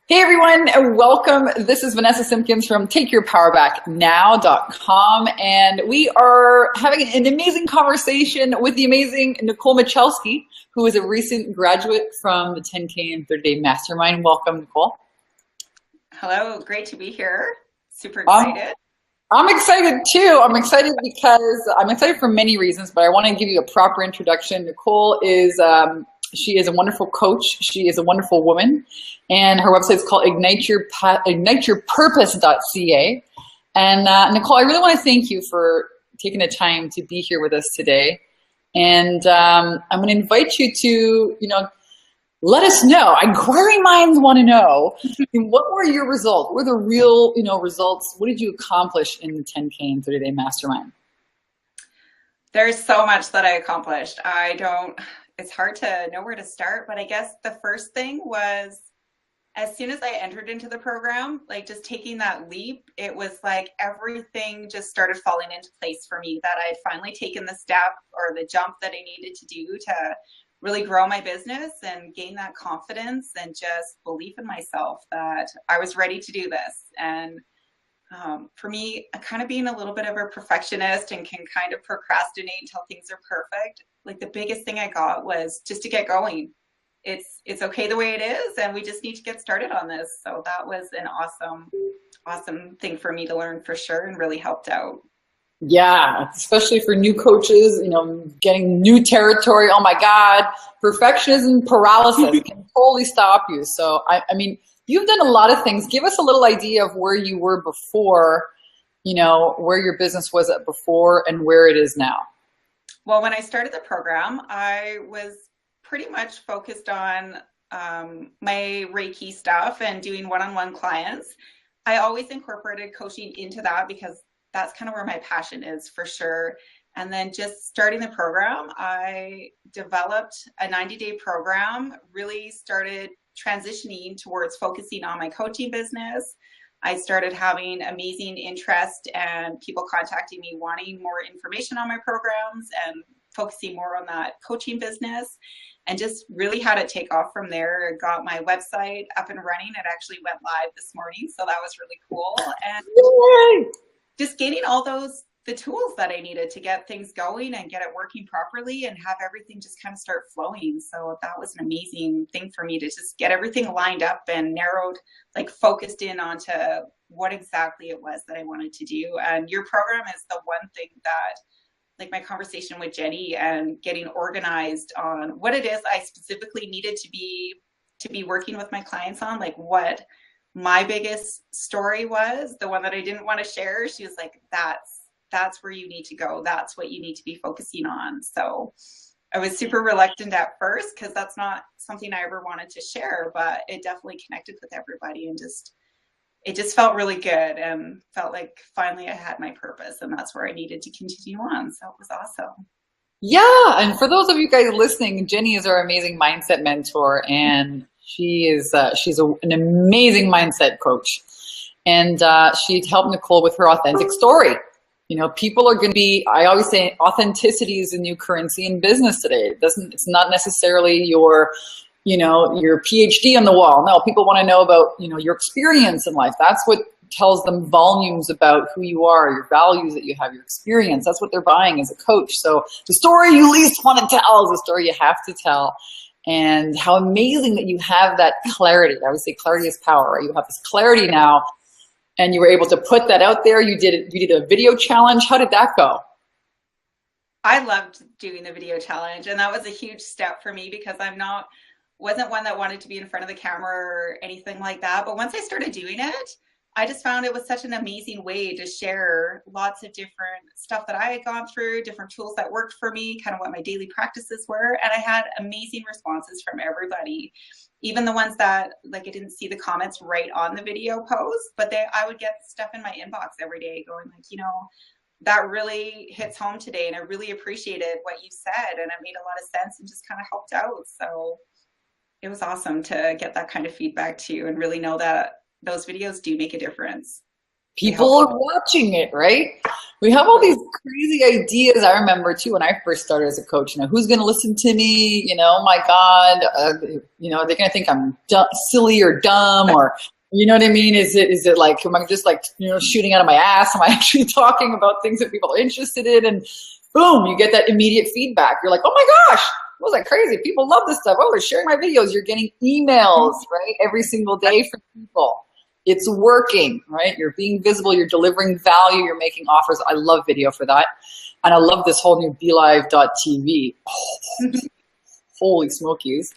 Hey everyone, welcome. This is Vanessa Simpkins from TakeYourPowerBackNow.com, and we are having an amazing conversation with the amazing Nicole Michalski, who is a recent graduate from the 10K and 30-day Mastermind. Welcome, Nicole. Hello, great to be here. Super Um, excited. I'm excited too. I'm excited because I'm excited for many reasons, but I want to give you a proper introduction. Nicole is she is a wonderful coach. She is a wonderful woman, and her website is called igniteyourpurpose.ca. And Nicole, I really want to thank you for taking the time to be here with us today. And I'm going to invite you to, let us know. Inquiring minds want to know, what were your results? What were the real, results? What did you accomplish in the 10K and 30-day Mastermind? There's so much that I accomplished. It's hard to know where to start, but I guess the first thing was as soon as I entered into the program, like just taking that leap, it was like everything just started falling into place for me, that I'd finally taken the step or the jump that I needed to do to really grow my business and gain that confidence and just belief in myself that I was ready to do this. And for me, kind of being a little bit of a perfectionist and can kind of procrastinate until things are perfect. Like the biggest thing I got was just to get going. It's okay the way it is, and we just need to get started on this. So that was an awesome thing for me to learn for sure, and really helped out. Yeah, especially for new coaches, getting new territory. Oh my God, perfectionism paralysis can totally stop you. So, I mean, you've done a lot of things. Give us a little idea of where you were before, where your business was at before and where it is now. Well, when I started the program, I was pretty much focused on my Reiki stuff and doing one-on-one clients. I always incorporated coaching into that because that's kind of where my passion is for sure. And then just starting the program, I developed a 90-day program, really started transitioning towards focusing on my coaching business. I started having amazing interest and people contacting me wanting more information on my programs and focusing more on that coaching business, and just really had it take off from there. I got my website up and running. It actually went live this morning, so that was really cool. And just getting all the tools that I needed to get things going and get it working properly and have everything just kind of start flowing. So that was an amazing thing for me to just get everything lined up and narrowed, like focused in onto what exactly it was that I wanted to do. And your program is the one thing that, like my conversation with Jenny and getting organized on what it is I specifically needed to be working with my clients on, like what my biggest story was, the one that I didn't want to share. She was like, that's where you need to go. That's what you need to be focusing on. So I was super reluctant at first because that's not something I ever wanted to share, but it definitely connected with everybody, and it just felt really good and felt like finally I had my purpose, and that's where I needed to continue on. So it was awesome. Yeah, and for those of you guys listening, Jenny is our amazing mindset mentor, and she's an amazing mindset coach, and she helped Nicole with her authentic story. People are going to be, I always say, authenticity is the new currency in business today. It's not necessarily your PhD on the wall. No, people want to know about, your experience in life. That's what tells them volumes about who you are, your values that you have, your experience. That's what they're buying as a coach. So the story you least want to tell is the story you have to tell. And how amazing that you have that clarity. I would say clarity is power, right? You have this clarity now, and you were able to put that out there. You did a video challenge. How did that go? I loved doing the video challenge, and that was a huge step for me because wasn't one that wanted to be in front of the camera or anything like that. But once I started doing it, I just found it was such an amazing way to share lots of different stuff that I had gone through, different tools that worked for me, kind of what my daily practices were. And I had amazing responses from everybody, even the ones that, like, I didn't see the comments right on the video post, but I would get stuff in my inbox every day going like, that really hits home today, and I really appreciated what you said, and it made a lot of sense and just kind of helped out. So it was awesome to get that kind of feedback too, and really know that those videos do make a difference. People are watching it, right? We have all these crazy ideas. I remember too when I first started as a coach. Who's going to listen to me? Oh my God. They're going to think I'm silly or dumb, or you know what I mean? Is it like, am I just like shooting out of my ass? Am I actually talking about things that people are interested in? And boom, you get that immediate feedback. You're like, oh my gosh, was that crazy? People love this stuff. Oh, they're sharing my videos. You're getting emails, right? Every single day from people. It's working, right? You're being visible, you're delivering value, you're making offers. I love video for that. And I love this whole new BeLive.tv. Oh, holy smokies.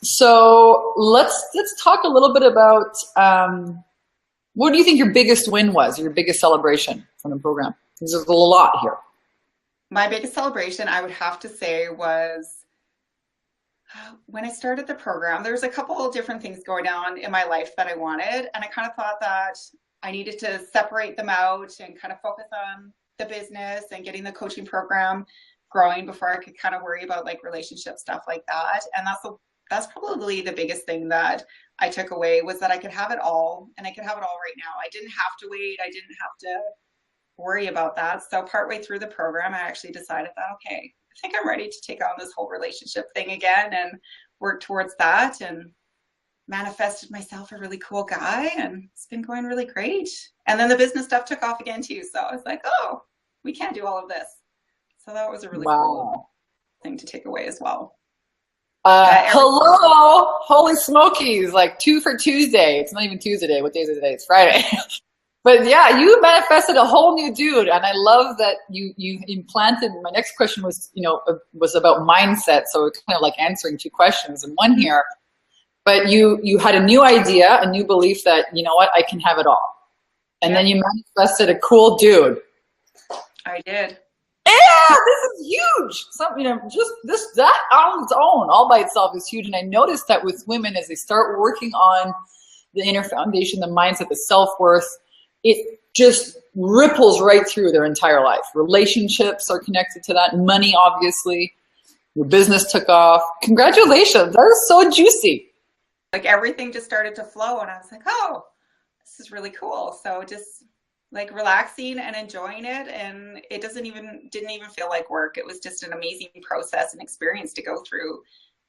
So let's talk a little bit about what do you think your biggest win was, your biggest celebration from the program? Because there's a lot here. My biggest celebration, I would have to say, was when I started the program. There was a couple of different things going on in my life that I wanted, and I kind of thought that I needed to separate them out and kind of focus on the business and getting the coaching program growing before I could kind of worry about like relationship stuff like that. And that's probably the biggest thing that I took away, was that I could have it all, and I could have it all right now. I didn't have to wait. I didn't have to worry about that. So partway through the program, I actually decided that, okay, I think I'm ready to take on this whole relationship thing again and work towards that, and manifested myself a really cool guy, and it's been going really great. And then the business stuff took off again too. So I was like, oh, we can do all of this. So that was a really cool thing to take away as well. Hello, holy smokies, like 2 for Tuesday. It's not even Tuesday. What day is it today? It's Friday. But yeah, you manifested a whole new dude, and I love that you implanted. My next question was, was about mindset, so it's kind of like answering 2 questions in one here. But you had a new idea, a new belief that, you know what, I can have it all, and then you manifested a cool dude. I did. Yeah, this is huge. Just that on its own, all by itself, is huge. And I noticed that with women, as they start working on the inner foundation, the mindset, the self-worth, it just ripples right through their entire life. Relationships are connected to that. Money, obviously. Your business took off. Congratulations. That is so juicy. Like everything just started to flow, and I was like, oh, this is really cool. So just like relaxing and enjoying it, and it didn't even feel like work. It was just an amazing process and experience to go through,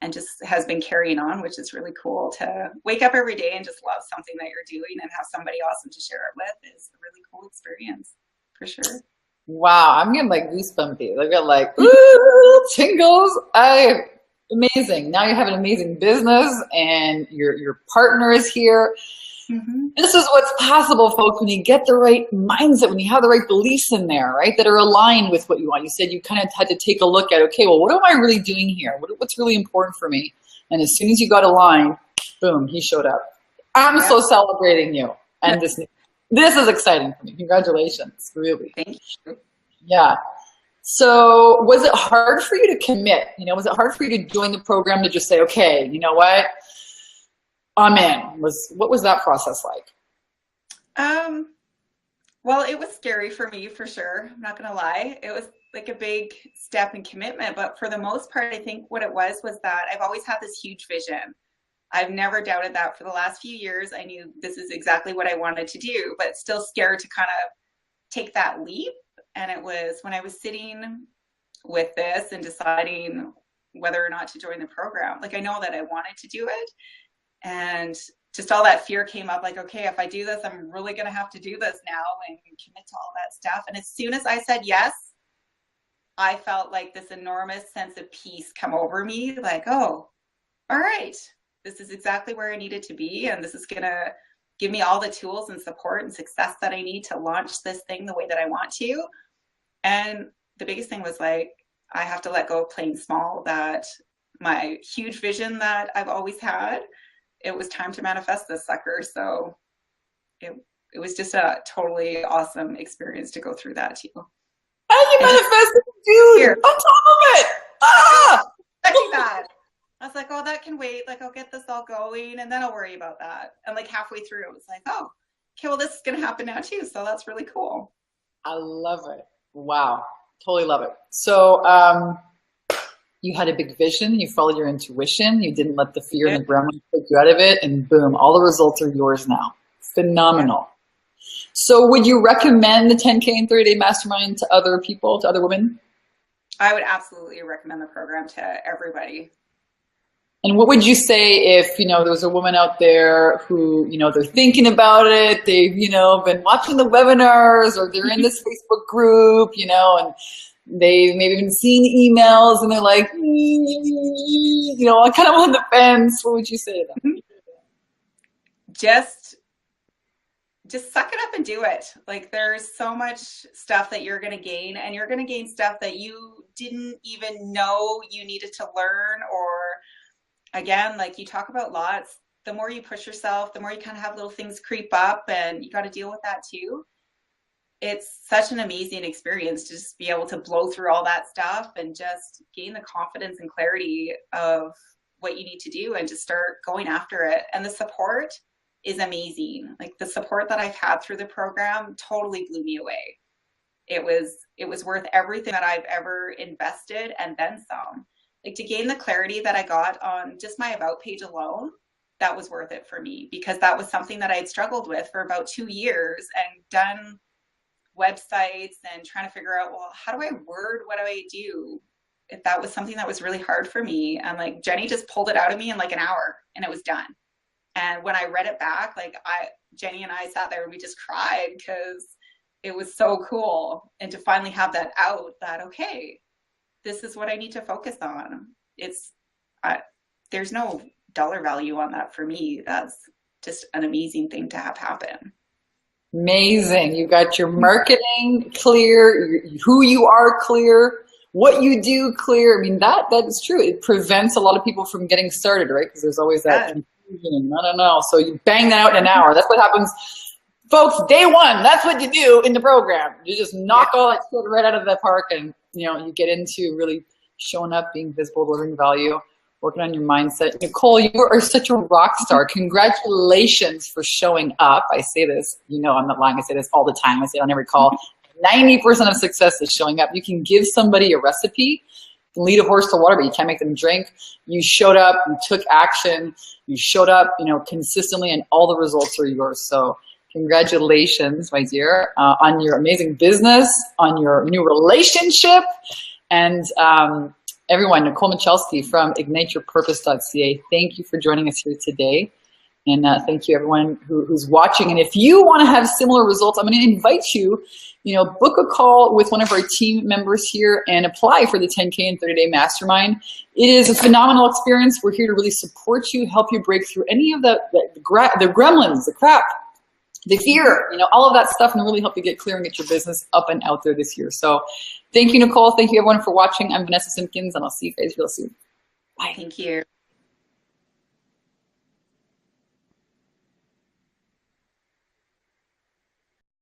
and just has been carrying on, which is really cool. To wake up every day and just love something that you're doing and have somebody awesome to share it with is a really cool experience, for sure. Wow, I'm getting like goosebumpy. I got like, ooh, tingles. Amazing. Now you have an amazing business, and your partner is here. Mm-hmm. This is what's possible, folks, when you get the right mindset, when you have the right beliefs in there, right, that are aligned with what you want. You said you kind of had to take a look at, okay, well, what am I really doing here? What's really important for me? And as soon as you got aligned, boom, he showed up. I'm so celebrating you. And this is exciting for me. Congratulations, really. Thank you. Yeah. So was it hard for you to commit? Was it hard for you to join the program, to just say, okay, you know what? I'm in. What was that process like? Well, it was scary for me, for sure. I'm not going to lie. It was like a big step in commitment, but for the most part, I think what it was that I've always had this huge vision. I've never doubted that. For the last few years, I knew this is exactly what I wanted to do, but still scared to kind of take that leap. And it was when I was sitting with this and deciding whether or not to join the program. Like, I know that I wanted to do it, and just all that fear came up, like, okay, if I do this, I'm really going to have to do this now and commit to all that stuff. And as soon as I said yes, I felt like this enormous sense of peace come over me, like, oh, all right, this is exactly where I needed to be, and this is going to give me all the tools and support and success that I need to launch this thing the way that I want to. And the biggest thing was, like, I have to let go of playing small, that my huge vision that I've always had, it was time to manifest this sucker. So it was just a totally awesome experience to go through that too. And you manifested, dude, on top of it. Expecting that. I was like, oh, that can wait. Like, I'll get this all going, and then I'll worry about that. And like halfway through, it was like, oh, okay, well, this is going to happen now too. So that's really cool. I love it. Wow. Totally love it. So, you had a big vision, you followed your intuition, you didn't let the fear and the ground take you out of it, and boom, all the results are yours now. Phenomenal. So would you recommend the 10K and 30-day mastermind to other people, to other women? I would absolutely recommend the program to everybody. And what would you say if, there was a woman out there who, they're thinking about it, they've, been watching the webinars, or they're in this Facebook group, and they've maybe been seeing emails and they're like, I'm kind of on the fence. What would you say to them? Just suck it up and do it. Like, there's so much stuff that you're going to gain, and you're going to gain stuff that you didn't even know you needed to learn. Or again, like you talk about lots, the more you push yourself, the more you kind of have little things creep up, and you got to deal with that too. It's such an amazing experience to just be able to blow through all that stuff and just gain the confidence and clarity of what you need to do and just start going after it. And the support is amazing. Like, the support that I've had through the program totally blew me away. It was worth everything that I've ever invested, and then some. Like, to gain the clarity that I got on just my about page alone, that was worth it for me, because that was something that I had struggled with for about 2 years and done websites and trying to figure out, well, how do I word, what do I do? If that was something that was really hard for me. And like, Jenny just pulled it out of me in like an hour and it was done. And when I read it back, like Jenny and I sat there and we just cried because it was so cool. And to finally have that out, that, okay, this is what I need to focus on. There's no dollar value on that for me. That's just an amazing thing to have happen. Amazing. You got your marketing clear, who you are clear, what you do clear. I mean, that is true. It prevents a lot of people from getting started, right? Because there's always that confusion. I don't know. So you bang that out in an hour. That's what happens. Folks, day one, that's what you do in the program. You just knock all that shit right out of the park, and you get into really showing up, being visible, delivering value, working on your mindset. Nicole, you are such a rock star. Congratulations for showing up. I say this, I'm not lying. I say this all the time. I say it on every call. 90% of success is showing up. You can give somebody a recipe, lead a horse to water, but you can't make them drink. You showed up, you took action, you showed up, consistently, and all the results are yours. So congratulations, my dear, on your amazing business, on your new relationship, and everyone, Nicole Michalski from igniteyourpurpose.ca. Thank you for joining us here today. And thank you, everyone who's watching. And if you want to have similar results, I'm going to invite you, book a call with one of our team members here and apply for the 10K and 30-day mastermind. It is a phenomenal experience. We're here to really support you, help you break through any of the gremlins, the crap, the fear, all of that stuff, and really help you get clear and get your business up and out there this year. So thank you, Nicole. Thank you, everyone, for watching. I'm Vanessa Simpkins, and I'll see you guys real soon. Bye. Thank you.